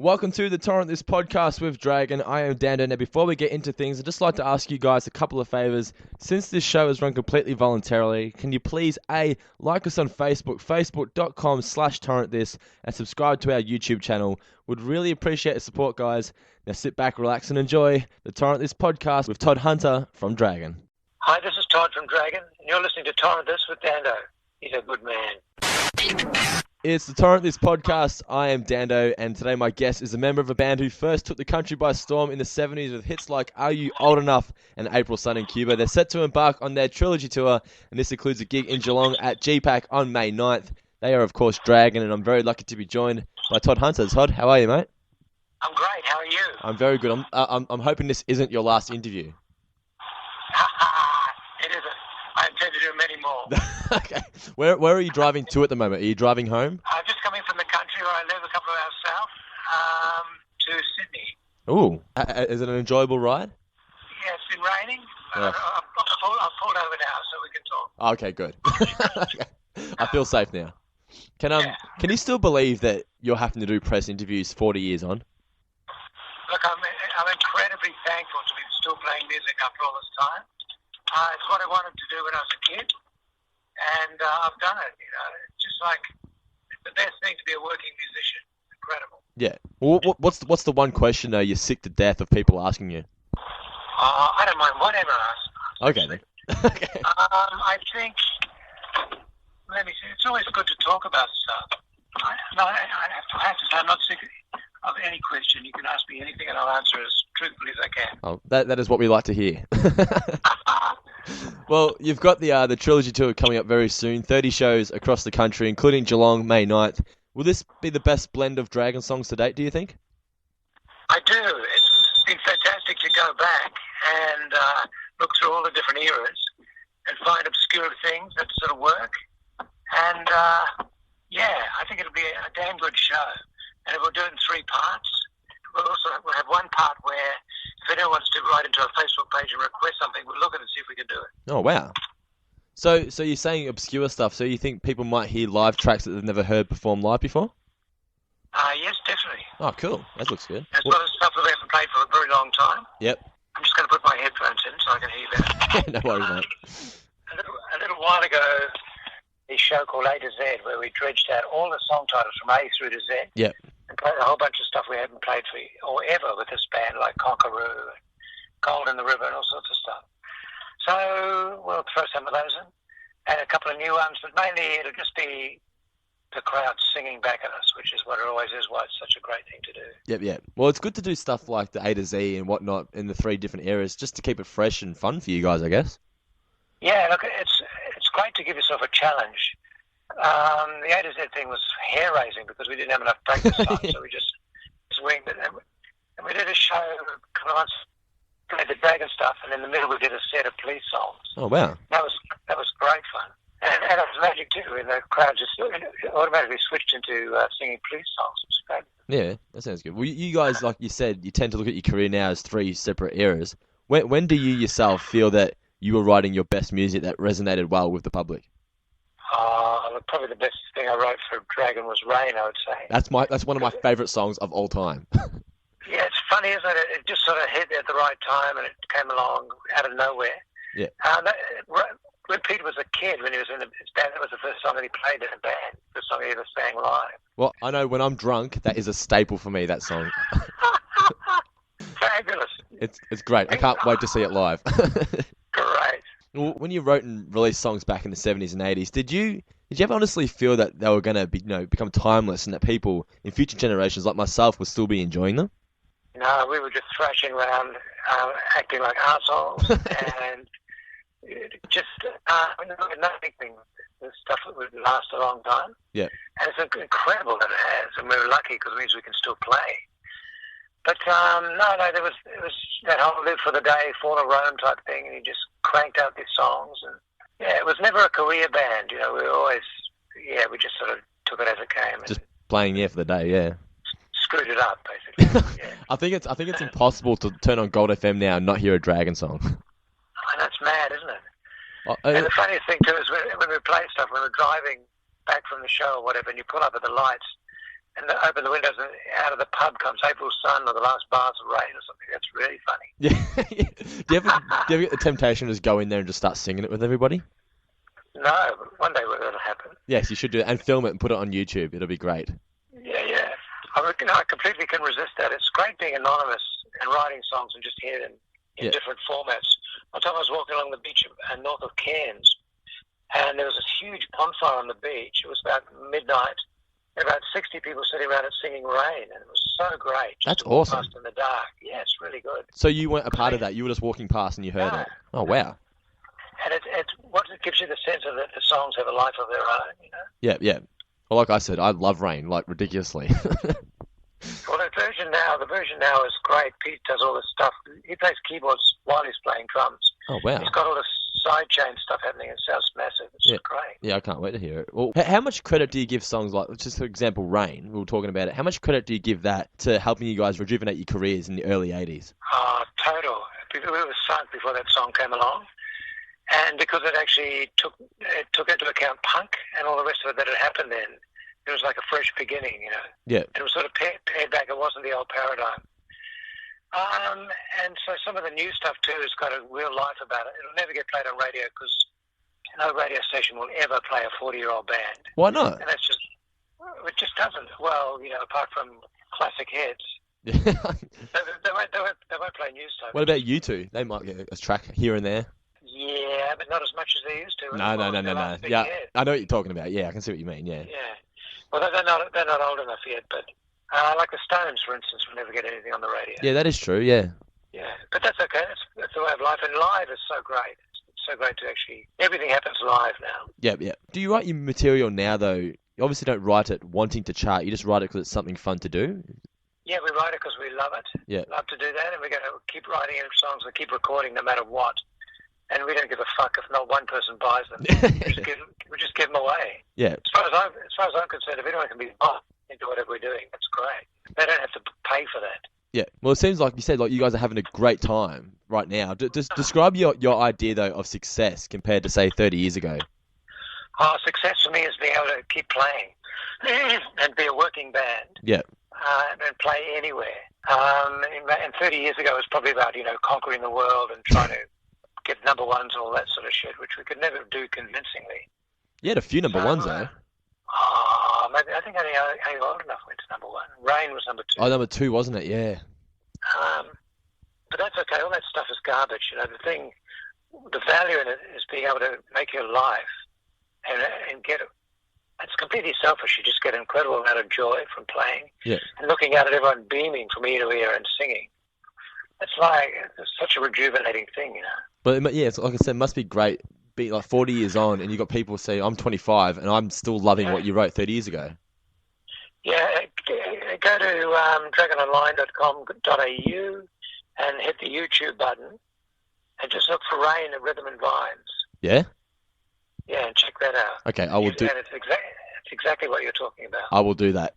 Welcome to the Torrent, this podcast with Dragon. I am Dando. Now, before we get into things, I'd just like to ask you guys a couple of favours. Since this show is run completely voluntarily, can you please, like us on Facebook, facebook.com/torrentthis, and subscribe to our YouTube channel. Would really appreciate the support, guys. Now sit back, relax, and enjoy the Torrent, this podcast with Todd Hunter from Dragon. Hi, this is Todd from Dragon, and you're listening to Torrent This with Dando. He's a good man. It's the Torrent, this podcast. I am Dando, and today my guest is a member of a band who first took the country by storm in the 70s with hits like Are You Old Enough and April Sun in Cuba. They're set to embark on their trilogy tour, and this includes a gig in Geelong at GPAC on May 9th. They are, of course, Dragon, and I'm very lucky to be joined by Todd Hunter. Todd, how are you, mate? I'm great. How are you? I'm very good. I'm hoping this isn't your last interview. It isn't. I intend to do many more. Okay. Where are you driving to at the moment? Are you driving home? I'm just coming from the country where I live, a couple of hours south, to Sydney. Ooh. Is it an enjoyable ride? Yeah, it's been raining. Yeah. I've pulled over now so we can talk. Okay, good. Okay. I feel safe now. Can you still believe that you're having to do press interviews 40 years on? Look, I'm incredibly thankful to be still playing music after all this time. It's what I wanted to do when I was a kid, and I've done it. You know, it's just like it's the best thing to be a working musician. Incredible. Yeah. Well, what's the one question you're sick to death of people asking you? I don't mind whatever ask. Okay then. Okay. I think. Let me see. It's always good to talk about stuff. I have to say I'm not sick of any question. You can ask me anything, and I'll answer as truthfully as I can. Oh, that is what we like to hear. Well, you've got the trilogy tour coming up very soon. 30 shows across the country, including Geelong, May 9th. Will this be the best blend of Dragon songs to date, do you think? I do. It's been fantastic to go back and look through all the different eras and find obscure things that sort of work. And, I think it'll be a damn good show. And we'll do it in 3 parts. We'll have one part where if anyone wants to write into our Facebook page and request something, we'll look at it and see if we can do it. Oh, wow. So you're saying obscure stuff, so you think people might hear live tracks that they've never heard performed live before? Yes, definitely. Oh, cool. That looks good. As well as stuff that we haven't played for a very long time. Yep. I'm just going to put my headphones in so I can hear you better. No worries, mate. A little while ago, this show called A to Z, where we dredged out all the song titles from A through to Z. Yep. And played a whole bunch of stuff we haven't played for or ever with this band, like Conqueroo, Gold in the River, and all sorts of stuff. So we'll throw some of those in, and a couple of new ones, but mainly it'll just be the crowd singing back at us, which is what it always is, why it's such a great thing to do. Yep. Well, it's good to do stuff like the A to Z and whatnot in the 3 different eras, just to keep it fresh and fun for you guys, I guess. Yeah, look, it's great to give yourself a challenge. The A to Z thing was hair-raising because we didn't have enough practice time, so we just winged it. And we did a show a couple of months, played the Dragon stuff, and in the middle we did a set of police songs. Oh, wow. That was great fun. And it was magic too, and the crowd just automatically switched into singing police songs. It was great. Yeah, that sounds good. Well, you guys, like you said, you tend to look at your career now as 3 separate eras. When do you yourself feel that you were writing your best music that resonated well with the public? Probably the best thing I wrote for Dragon was Rain, I would say. That's one of my favourite songs of all time. Yeah, it's funny, isn't it? It just sort of hit at the right time, and it came along out of nowhere. Yeah. When Peter was a kid, when he was in his band, that was the first song that he played in a band, the song he ever sang live. Well, I know when I'm drunk, that is a staple for me, that song. Fabulous. It's great. I can't wait to see it live. Great. Well, when you wrote and released songs back in the 70s and 80s, did you ever honestly feel that they were going to become timeless and that people in future generations like myself would still be enjoying them? No, we were just thrashing around, acting like assholes, and just nothing. This stuff would last a long time. Yeah. And it's incredible that it has, and we're lucky because it means we can still play. But no, there was that whole live for the day, fall of Rome type thing, and he just cranked out these songs, and yeah, it was never a career band. We were always, we just sort of took it as it came. Just playing for the day, yeah. Screwed it up, basically. Yeah. I think it's impossible to turn on Gold FM now and not hear a Dragon song. Oh, that's mad, isn't it? And the funniest thing too is when we play stuff, when we're driving back from the show or whatever, and you pull up at the lights, and open the windows, and out of the pub comes April sun or the last bars of rain or something. That's really funny. Yeah. Do you ever get the temptation to just go in there and just start singing it with everybody? No, but one day that'll happen. Yes, you should do it and film it and put it on YouTube. It'll be great. Yeah. I reckon I completely can resist that. It's great being anonymous and writing songs and just hear them in different formats. One time I was walking along the beach north of Cairns, and there was this huge bonfire on the beach. It was about midnight. There were about 60 people sitting around it singing Rain, and it was so great. That's awesome. Past in the dark. Yeah, it's really good. So you weren't a part of that. You were just walking past and you heard it. Oh, wow. And it's what it gives you the sense of that the songs have a life of their own, you know? Yeah. Well, like I said, I love Rain, like, ridiculously. Well, the version now is great. Pete does all this stuff. He plays keyboards while he's playing drums. Oh, wow. He's got all this sidechain stuff happening. It sounds massive. It's great. Yeah, I can't wait to hear it. Well, how much credit do you give songs like, just for example, Rain, we were talking about it. How much credit do you give that to helping you guys rejuvenate your careers in the early 80s? Total. We were sunk before that song came along. And because it actually took into account punk and all the rest of it that had happened then, it was like a fresh beginning, you know. Yeah. It was sort of pared back. It wasn't the old paradigm. And so some of the new stuff too has got a real life about it. It'll never get played on radio because no radio station will ever play a 40-year-old band. Why not? And it just doesn't. Well, you know, apart from classic hits. Yeah. they won't play new stuff. What about you two? They might get a track here and there. Yeah, but not as much as they used to. No. Yeah, I know what you're talking about. Yeah, I can see what you mean. Yeah. Well, they're not old enough yet, but like the Stones, for instance, will never get anything on the radio. Yeah, that is true. Yeah. Yeah, but that's okay. That's the way of life, and live is so great. It's so great to actually everything happens live now. Yeah. Do you write your material now though? You obviously don't write it wanting to chart. You just write it because it's something fun to do. Yeah, we write it because we love it. Yeah. Love to do that, and we're going to keep writing songs and keep recording no matter what. And we don't give a fuck if not one person buys them. we just give them away. Yeah. As far as I'm concerned, if anyone can be bought into whatever we're doing, that's great. They don't have to pay for that. Yeah. Well, it seems like you said, like you guys are having a great time right now. Just describe your idea though of success compared to say 30 years ago. Success for me is being able to keep playing and be a working band. Yeah. And play anywhere. And 30 years ago it was probably about conquering the world and trying to get number ones and all that sort of shit, which we could never do convincingly. You had a few number ones though. Maybe I think only Old Enough went to number one. Rain was number two. Oh, number two, wasn't it? Yeah. But that's okay. All that stuff is garbage. The value in it is being able to make your life and get it. It's completely selfish. You just get an incredible amount of joy from playing and looking out at everyone beaming from ear to ear and singing. It's such a rejuvenating thing, you know. But yeah, it's like I said, it must be great being like 40 years on and you've got people say, I'm 25 and I'm still loving what you wrote 30 years ago. Yeah, go to dragononline.com.au and hit the YouTube button and just look for Rain at Rhythm and Vines. Yeah? Yeah, and check that out. Okay, I will do. And it's exactly what you're talking about. I will do that.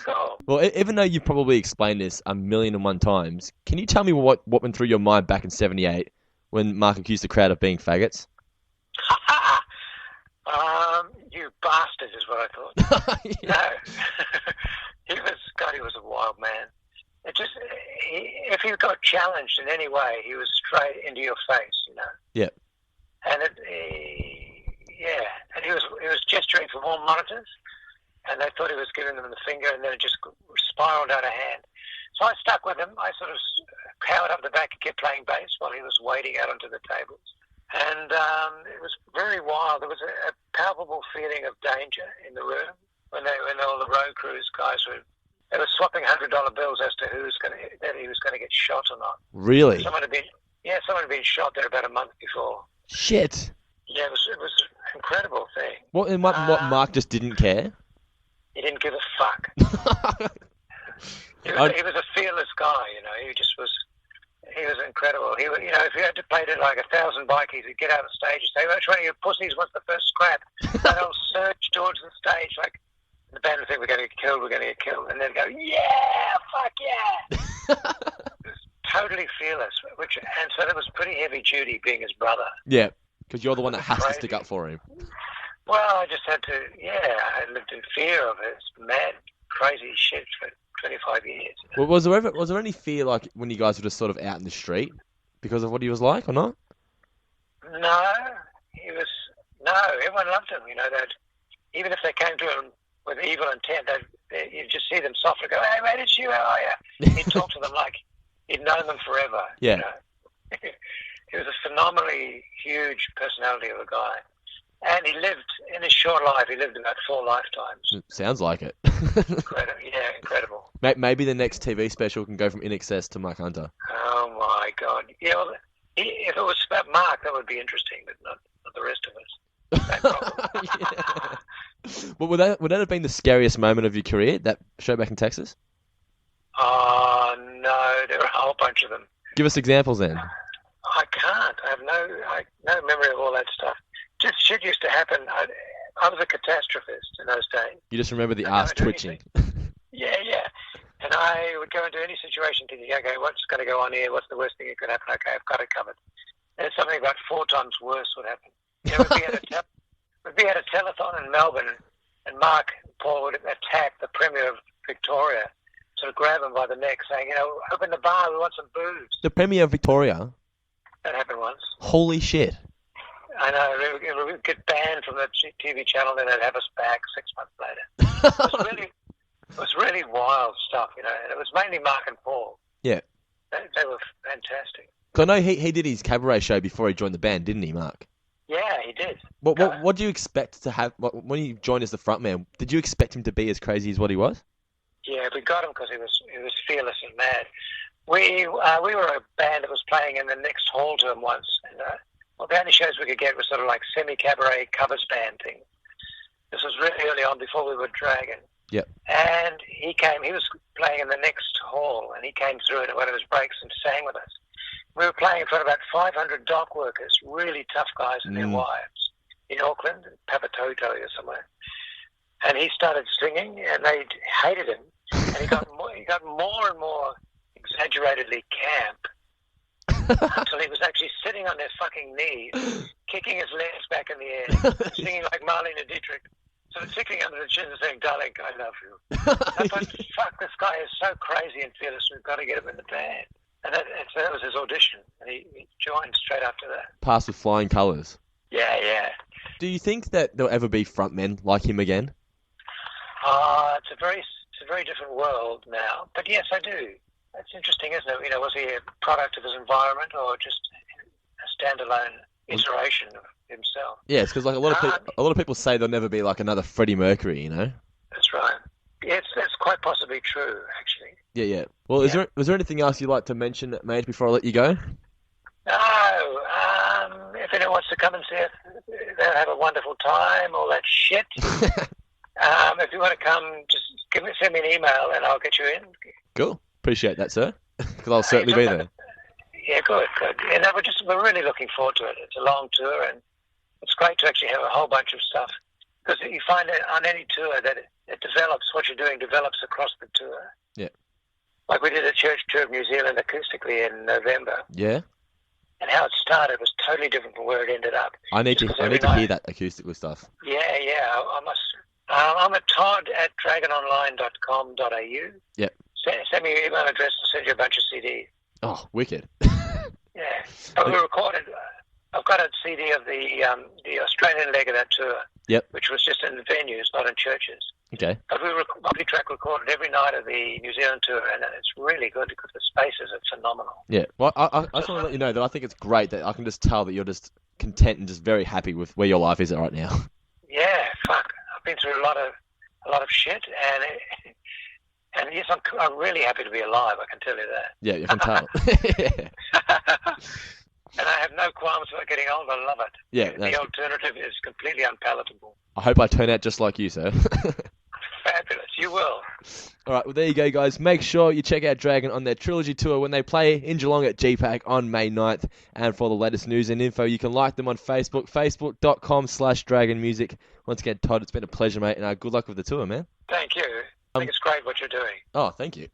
Oh. Well, even though you've probably explained this 1,000,001 times, can you tell me what went through your mind back in '78 when Mark accused the crowd of being faggots? You bastard is what I thought. No. he was a wild man. If he got challenged in any way, he was straight into your face, you know. Yeah. And and he was gesturing for more monitors, and they thought he was giving them the finger, and then it just spiraled out of hand. So I stuck with him. I sort of cowered up the back and kept playing bass while he was wading out onto the tables. And it was very wild. There was a palpable feeling of danger in the room when all the road crews guys were swapping $100 bills as to that he was going to get shot or not. Really? Someone had been shot there about a month before. Shit. Yeah, it was an incredible thing. What Mark just didn't care? He didn't give a fuck. He was a fearless guy, you know. He was incredible. If you had to play to like 1,000 bikies, he'd get out of the stage and say, "Which one of you pussies wants the first scrap?" And they'll surge towards the stage like the band would think, "We're going to get killed, we're going to get killed," and they'd go, "Yeah, fuck yeah!" It was totally fearless. And so that was pretty heavy duty being his brother. Yeah, because you're the one that has to stick up for him. Well, I just had to. Yeah, I lived in fear of it. It's mad. crazy shit for 25 years. Well, was there any fear like when you guys were just sort of out in the street because of what he was like or not? No, he was no. Everyone loved him. That even if they came to him with evil intent, you'd just see them softly go, "Hey, mate, it's you. How are you?" He'd talk to them like he'd known them forever. Yeah. He was a phenomenally huge personality of a guy, and he lived in his short life. He lived about 4 lifetimes. Sounds like it. Incredible. Yeah, incredible. Maybe the next TV special can go from In Excess to Mark Hunter. Oh my God! Yeah, well, if it was about Mark, that would be interesting, but not the rest of us. No problem. Yeah. Well, would that have been the scariest moment of your career? That show back in Texas? Oh no, there were a whole bunch of them. Give us examples then. I can't. I have no memory of all that stuff. Just shit used to happen. I was a catastrophist in those days. You just remember the ass twitching. Yeah. And I would go into any situation thinking, okay, what's going to go on here? What's the worst thing that could happen? Okay, I've got it covered. And something about 4 times worse would happen. We'd be at a telethon in Melbourne, and Mark and Paul would attack the Premier of Victoria, sort of grab him by the neck, saying, open the bar, we want some booze. The Premier of Victoria? That happened once. Holy shit. I know, we would get banned from the TV channel, then they'd have us back 6 months later. It was really wild stuff, and it was mainly Mark and Paul. Yeah. They were fantastic. Because I know he did his cabaret show before he joined the band, didn't he, Mark? Yeah, he did. What do you expect to have when he joined as the frontman? Did you expect him to be as crazy as what he was? Yeah, we got him because he was fearless and mad. We were a band that was playing in the next hall to him once, and the only shows we could get were sort of like semi-cabaret covers band thing. This was really early on before we were Dragon. Yep. And he was playing in the next hall, and he came through it at one of his breaks and sang with us. We were playing in front of about 500 dock workers, really tough guys and their wives, in Auckland, Papatoetoe or somewhere. And he started singing, and they hated him. And he got more and more exaggeratedly camp until he was actually sitting on his fucking knees, kicking his legs back in the air, singing like Marlene Dietrich. So sticking under the chin and saying, "Darling, I love you." I thought, fuck, this guy is so crazy and fearless, we've got to get him in the band. And so that was his audition, and he joined straight after that. Passed with flying colours. Yeah. Do you think that there'll ever be frontmen like him again? It's a very different world now. But yes, I do. It's interesting, isn't it? Was he a product of his environment or just a standalone iteration of himself? Yeah, it's because like a lot of people say there'll never be like another Freddie Mercury, That's right. That's quite possibly true, actually. Yeah. Well, was there anything else you'd like to mention, mate, before I let you go? No. If anyone wants to come and see it, they'll have a wonderful time, all that shit. If you want to come, just send me an email and I'll get you in. Cool. Appreciate that, sir. Because I'll certainly be there. Yeah, good. And we're really looking forward to it. It's a long tour, and it's great to actually have a whole bunch of stuff. Because you find that on any tour that it develops, what you're doing develops across the tour. Yeah. Like we did a church tour of New Zealand acoustically in November. Yeah. And how it started was totally different from where it ended up. I need to hear that acoustical stuff. Yeah. I must. I'm at todd@dragononline.com.au. Yep. Send me your email address to send you a bunch of CDs. Oh, wicked. Yeah. But we recorded. I've got a CD of the Australian leg of that tour. Yep. Which was just in venues, not in churches. Okay. But we multi-track recorded every night of the New Zealand tour, and it's really good because the spaces are phenomenal. Yeah. Well, I just want to let you know that I think it's great that I can just tell that you're just content and just very happy with where your life is right now. Yeah. Fuck. I've been through a lot of shit, and yes, I'm really happy to be alive. I can tell you that. Yeah, you can tell. And I have no qualms about getting old. I love it. Yeah. The alternative is completely unpalatable. I hope I turn out just like you, sir. Fabulous. You will. All right, well, there you go, guys. Make sure you check out Dragon on their Trilogy Tour when they play in Geelong at GPAC on May 9th. And for the latest news and info, you can like them on Facebook, facebook.com/dragonmusic. Once again, Todd, it's been a pleasure, mate, and good luck with the tour, man. Thank you. I think it's great what you're doing. Oh, thank you.